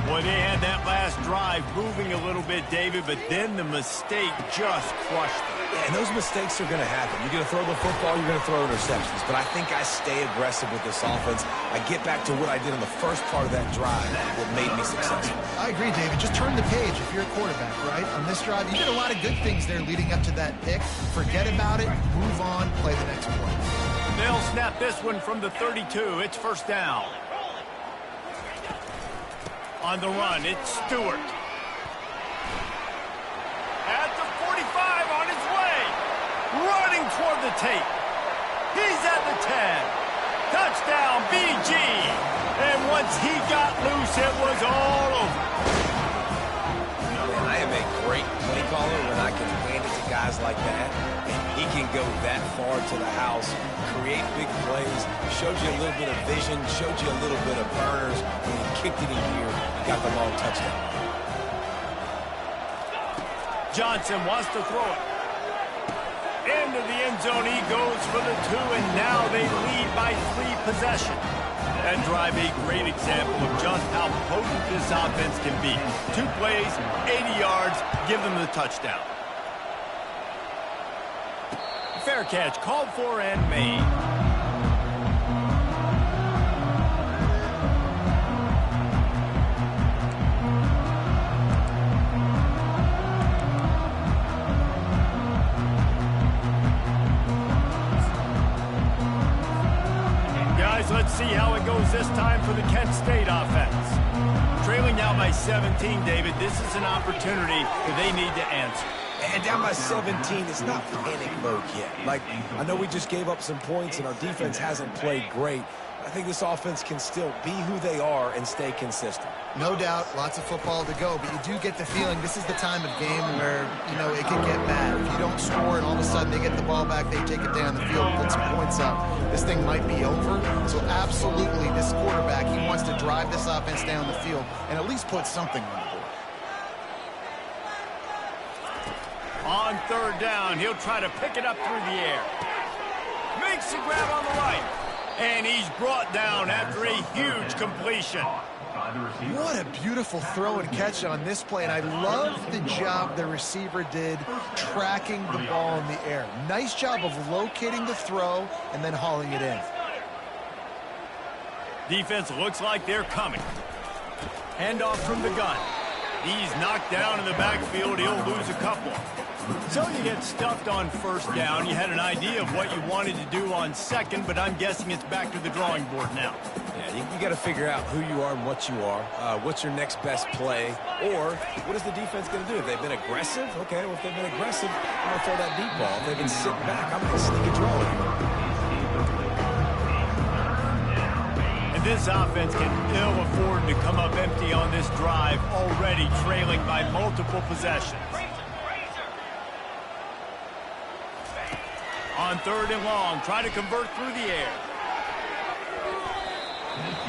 Boy, they had that last drive moving a little bit, David, but then the mistake just crushed them. Yeah, and those mistakes are going to happen. You're going to throw the football, you're going to throw interceptions. But I think I stay aggressive with this offense. I get back to what I did in the first part of that drive, what made me successful. I agree, David. Just turn the page if you're a quarterback, right? On this drive, you did a lot of good things there leading up to that pick. Forget about it, move on, play the next play. They'll snap this one from the 32. It's first down. On the run, it's Stewart. At the 45, on his way. Running toward the tape. He's at the 10. Touchdown, BG. And once he got loose, it was all over. And I am a great play caller when I can hand it to guys like that. And he can go that far to the house, create big plays, showed you a little bit of vision, showed you a little bit of burners. When he kicked it in here, he got the long touchdown. Johnson wants to throw it. Into the end zone he goes for the 2, and now they lead by 3 possessions. That drive a great example of just how potent this offense can be. 2 plays, 80 yards, give them the touchdown. Fair catch called for and made. Let's see how it goes this time for the Kent State offense. Trailing now by 17, David. This is an opportunity that they need to answer. And down by 17, it's not panic mode yet. Like, I know we just gave up some points and our defense hasn't played great. I think this offense can still be who they are and stay consistent. No doubt, lots of football to go, but you do get the feeling this is the time of game where, you know, it can get bad. If you don't score and all of a sudden they get the ball back, they take it down the field, put some points up, this thing might be over. So absolutely, this quarterback, he wants to drive this offense down the field and at least put something on the board. On 3rd down, he'll try to pick it up through the air. Makes the grab on the right. And he's brought down after a huge completion. What a beautiful throw and catch on this play, and I love the job the receiver did tracking the ball in the air. Nice job of locating the throw and then hauling it in. Defense looks like they're coming. Handoff from the gun. He's knocked down in the backfield. He'll lose a couple. So you get stuffed on 1st down. You had an idea of what you wanted to do on 2nd, but I'm guessing it's back to the drawing board now. Yeah, you got to figure out who you are and what you are. What's your next best play? Or what is the defense going to do? If they've been aggressive, okay, well, if they've been aggressive, I'm going to throw that deep ball. If they've been sitting back, I'm going to sneak a draw here. And this offense can ill afford to come up empty on this drive, already trailing by multiple possessions. On 3rd and long, try to convert through the air.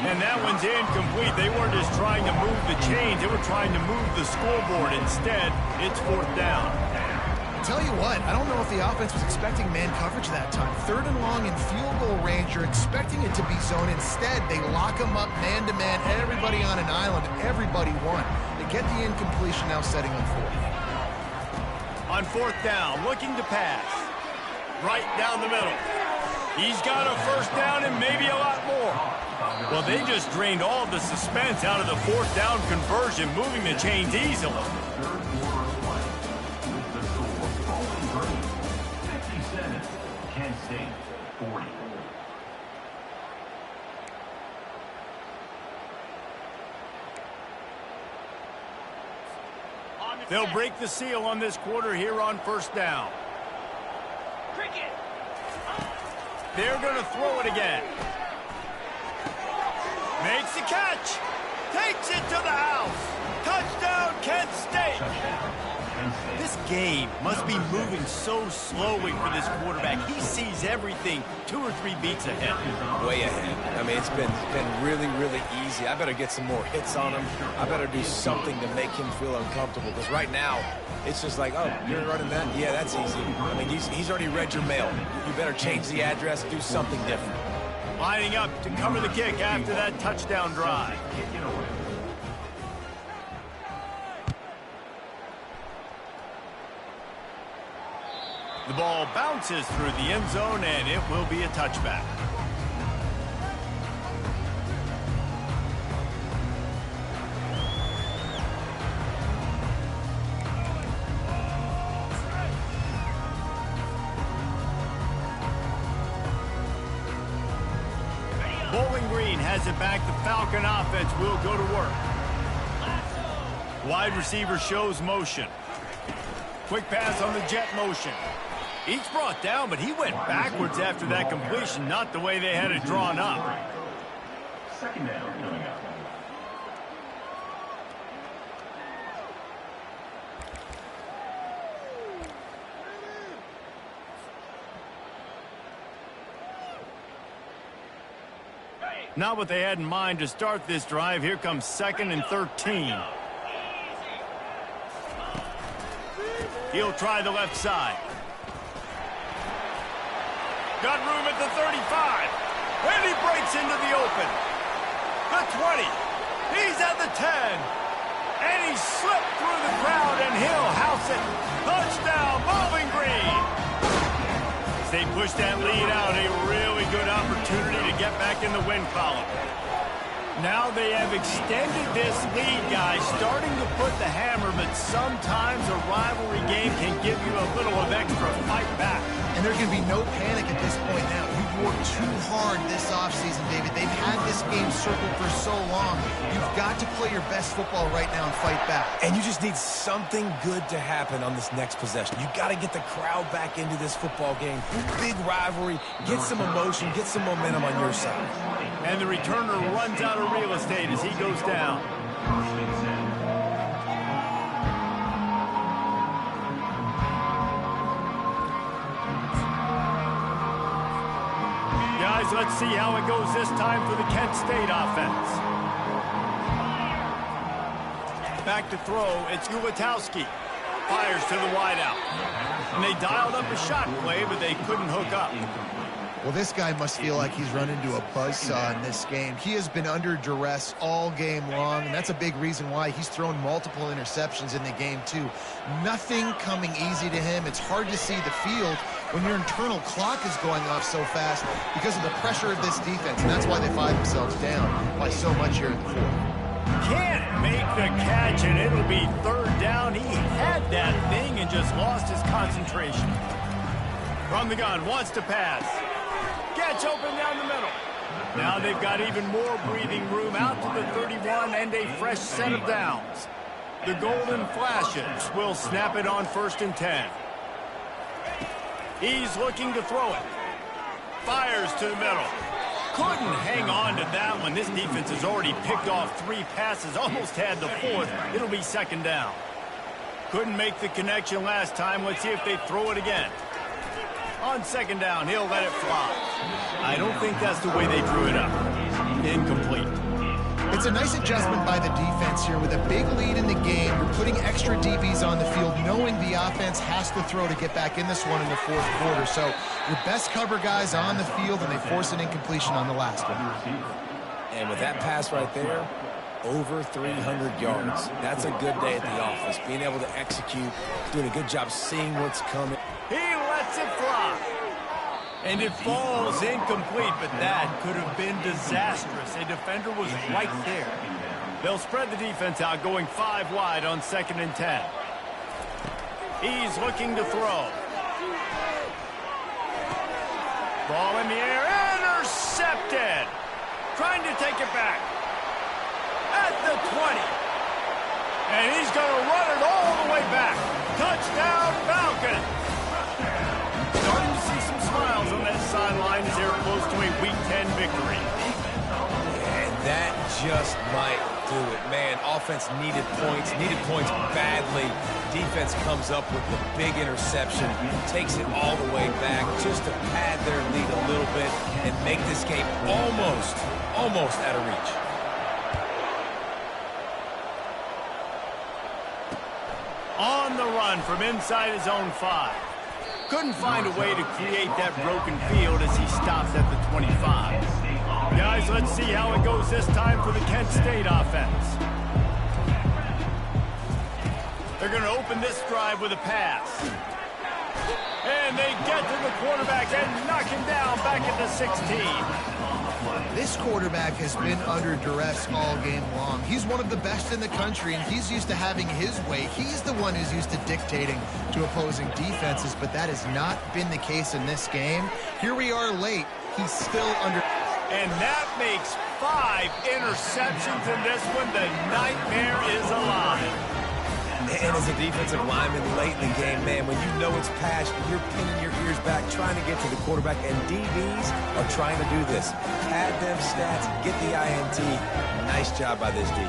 And that one's incomplete. They weren't just trying to move the chains. They were trying to move the scoreboard. Instead, it's 4th down. Tell you what, I don't know if the offense was expecting man coverage that time. 3rd and long in field goal range, you're expecting it to be zone. Instead, they lock them up man-to-man, everybody on an island, everybody won. They get the incompletion, now setting on 4th. On 4th down, looking to pass. Right down the middle. He's got a 1st down and maybe a lot more. Well, they just drained all the suspense out of the 4th down conversion, moving the chains easily. 57, Kent State, 40. They'll break the seal on this quarter here on 1st down. They're going to throw it again. Makes the catch. Takes it to the house. Touchdown, Kent State. This game must be moving so slowly for this quarterback. He sees everything 2 or 3 beats ahead. Way ahead. I mean, it's been really, really easy. I better get some more hits on him. I better do something to make him feel uncomfortable. Because right now, it's just like, oh, you're running that? Yeah, that's easy. I mean, he's already read your mail. You better change the address, do something different. Lining up to cover the kick after that touchdown drive. The ball bounces through the end zone, and it will be a touchback. Bowling Green has it back. The Falcon offense will go to work. Wide receiver shows motion. Quick pass on the jet motion. Each brought down, but he went backwards after that completion, not the way they had it drawn up. 2nd down coming up. Not what they had in mind to start this drive. Here comes 2nd and 13. He'll try the left side. Got room at the 35. And he breaks into the open. The 20. He's at the 10. And he slipped through the crowd, and he'll house it. Touchdown, Bowling Green. As they push that lead out, a really good opportunity to get back in the win column. Now they have extended this lead, guys, starting to put the hammer, but sometimes a rivalry game can give you a little of extra fight back. And there can be no panic at this point now. You've worked too hard this offseason, David. They've had this game circled for so long. You've got to play your best football right now and fight back. And you just need something good to happen on this next possession. You got to get the crowd back into this football game. Big rivalry. Get some emotion. Get some momentum on your side. And the returner runs out of real estate as he goes down. Guys, let's see how it goes this time for the Kent State offense. Back to throw, it's Ulatowski. Fires to the wideout. And they dialed up a shot play, but they couldn't hook up. Well, this guy must feel like he's run into a buzzsaw in this game. He has been under duress all game long, and that's a big reason why he's thrown multiple interceptions in the game, too. Nothing coming easy to him. It's hard to see the field when your internal clock is going off so fast because of the pressure of this defense, and that's why they find themselves down by so much here in the fourth. Can't make the catch, and it'll be third down. He had that thing and just lost his concentration. From the gun, wants to pass. Catch open down the middle. Now they've got even more breathing room out to the 31 and a fresh set of downs. The Golden Flashes will snap it on 1st and 10. He's looking to throw it. Fires to the middle. Couldn't hang on to that one. This defense has already picked off 3 passes, almost had the 4th. It'll be 2nd down. Couldn't make the connection last time. Let's see if they throw it again. On 2nd down, he'll let it fly. I don't think that's the way they drew it up. Incomplete. It's a nice adjustment by the defense here. With a big lead in the game, you're putting extra DBs on the field, knowing the offense has to throw to get back in this one in the 4th quarter. So your best cover guys on the field, and they force an incompletion on the last one. And with that pass right there, over 300 yards. That's a good day at the office. Being able to execute, doing a good job seeing what's coming. He lets it fly. And it falls incomplete, but that could have been disastrous. A defender was right there. They'll spread the defense out, going 5 wide on 2nd and 10. He's looking to throw. Ball in the air, intercepted. Trying to take it back. At the 20. And he's going to run it all the way back. Touchdown, Falcons. Starting to see some smiles on that sideline as they're close to a Week 10 victory. And that just might do it. Man, offense needed points badly. Defense comes up with the big interception, takes it all the way back just to pad their lead a little bit and make this game almost out of reach. On the run from inside his own 5. Couldn't find a way to create that broken field as he stops at the 25. Guys, let's see how it goes this time for the Kent State offense. They're going to open this drive with a pass. And they get to the quarterback and knock him down back at the 16. This quarterback has been under duress all game long. He's one of the best in the country, and he's used to having his way. He's the one who's used to dictating to opposing defenses, but that has not been the case in this game. Here we are late. He's still under... And that makes 5 interceptions in this one. The nightmare is alive. And as a defensive lineman late in the game, man, when you know it's passed, you're pinning your ears back, trying to get to the quarterback, and DBs are trying to do this. Pad them stats, get the INT. Nice job by this D.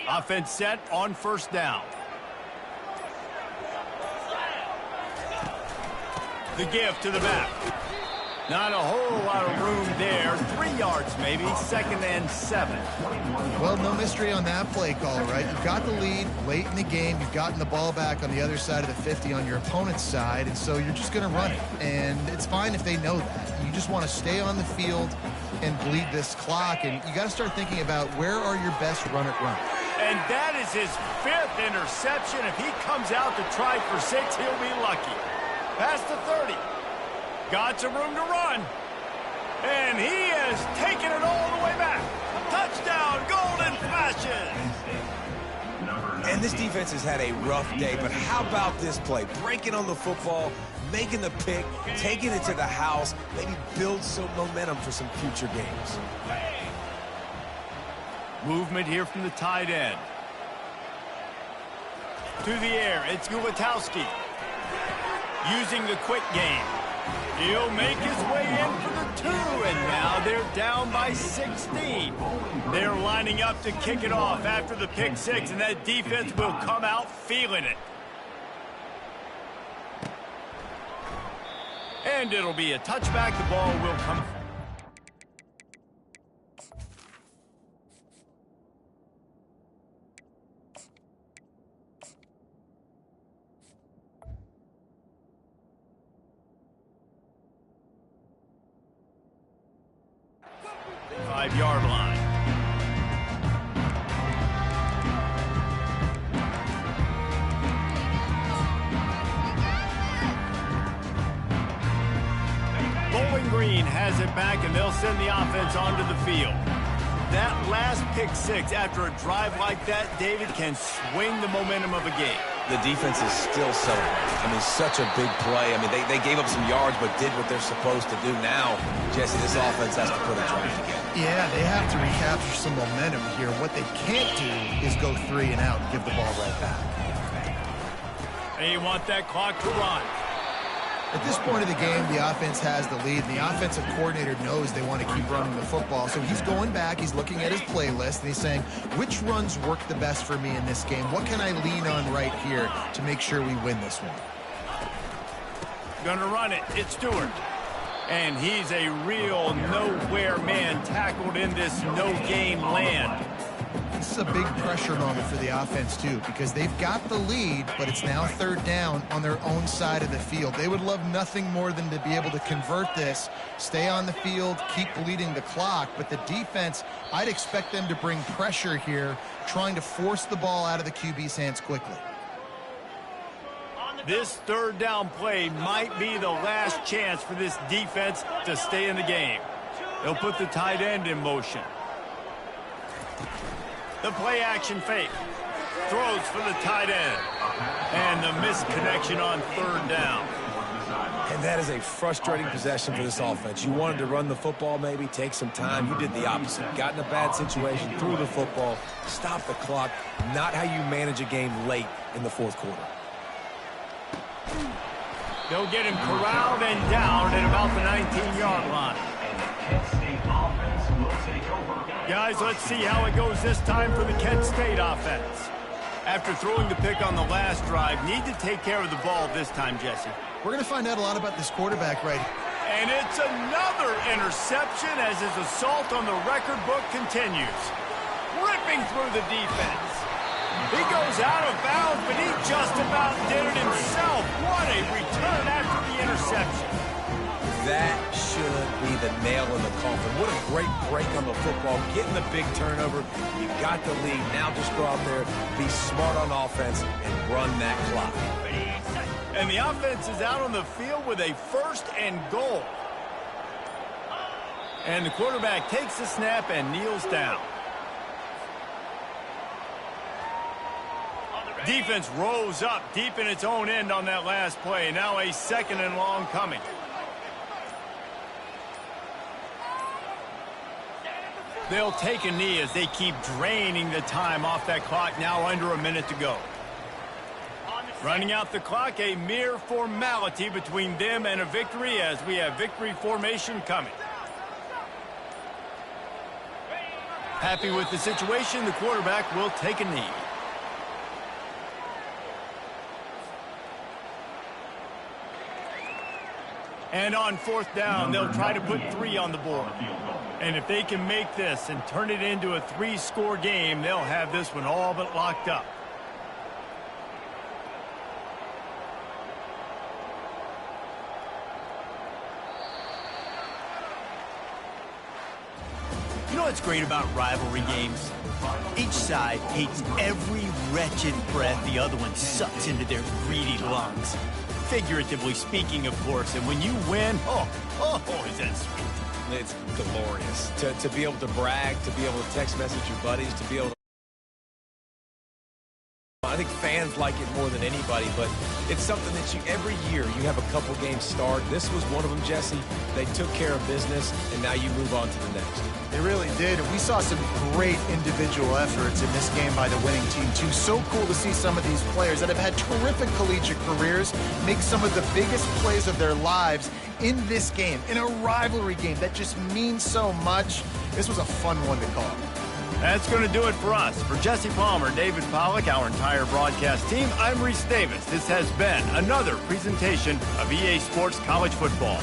Offense set on 1st down. The give to the back. Not a whole lot of room there. 3 yards maybe, 2nd and 7. Well, no mystery on that play call, right? You've got the lead late in the game. You've gotten the ball back on the other side of the 50 on your opponent's side, and so you're just going to run it. And it's fine if they know that. You just want to stay on the field and bleed this clock, and you got to start thinking about where are your best run-it-runs. And that is his 5th interception. If he comes out to try for 6, he'll be lucky. Past the 30. Got some room to run. And he has taken it all the way back. Touchdown, Golden Flashes. And this defense has had a rough day, but how about this play? Breaking on the football, making the pick, taking it to the house, maybe build some momentum for some future games. Movement here from the tight end. To the air, it's Gutowski. Using the quick game. He'll make his way in for the 2, and now they're down by 16. They're lining up to kick it off after the pick 6, and that defense will come out feeling it. And it'll be a touchback. The ball will come. Five-yard line. Bowling Green has it back, and they'll send the offense onto the field. That last pick 6 after a drive like that, David, can swing the momentum of a game. The defense is still celebrating. I mean, such a big play. I mean, they gave up some yards but did what they're supposed to do. Now, Jesse, this offense has to put a drive together. Yeah, they have to recapture some momentum here. What they can't do is go 3 and out and give the ball right back. They want that clock to run. At this point of the game, the offense has the lead, and the offensive coordinator knows they want to keep running the football. So he's going back, he's looking at his playlist, and he's saying, which runs work the best for me in this game? What can I lean on right here to make sure we win this one? Gonna run it. It's Stewart. And he's a real nowhere man tackled in this no-game land. This is a big pressure moment for the offense, too, because they've got the lead, but it's now 3rd down on their own side of the field. They would love nothing more than to be able to convert this, stay on the field, keep bleeding the clock. But the defense, I'd expect them to bring pressure here, trying to force the ball out of the QB's hands quickly. This 3rd down play might be the last chance for this defense to stay in the game. They'll put the tight end in motion. The play action fake. Throws for the tight end. And the misconnection on 3rd down. And that is a frustrating possession for this offense. You wanted to run the football, maybe take some time. You did the opposite. Got in a bad situation, threw the football, stopped the clock. Not how you manage a game late in the 4th quarter. They'll get him corralled and down at about the 19-yard line. Guys, let's see how it goes this time for the Kent State offense. After throwing the pick on the last drive, need to take care of the ball this time, Jesse. We're going to find out a lot about this quarterback right here. And it's another interception as his assault on the record book continues. Ripping through the defense. He goes out of bounds, but he just about did it himself. What a return after the interception. That should be the nail in the coffin. What a great break on the football. Getting the big turnover. You got the lead. Now just go out there, be smart on offense, and run that clock. And the offense is out on the field with a 1st and goal. And the quarterback takes the snap and kneels down. Defense rose up deep in its own end on that last play. Now a 2nd and long coming. They'll take a knee as they keep draining the time off that clock. Now under a minute to go. Running out the clock, a mere formality between them and a victory as we have victory formation coming. Happy with the situation, the quarterback will take a knee. And on fourth down, they'll try to put 3 on the board. And if they can make this and turn it into a 3-score game, they'll have this one all but locked up. You know what's great about rivalry games? Each side hates every wretched breath the other one sucks into their greedy lungs. Figuratively speaking, of course, and when you win, oh, is that sweet. It's glorious. To be able to brag, to be able to text message your buddies, to be able to... I think fans like it more than anybody, but it's something that every year you have a couple games start. This was one of them, Jesse. They took care of business, and now you move on to the next. They really did, and we saw some great individual efforts in this game by the winning team, too. So cool to see some of these players that have had terrific collegiate careers make some of the biggest plays of their lives in this game, in a rivalry game that just means so much. This was a fun one to call. That's going to do it for us. For Jesse Palmer, David Pollack, our entire broadcast team, I'm Reese Davis. This has been another presentation of EA Sports College Football.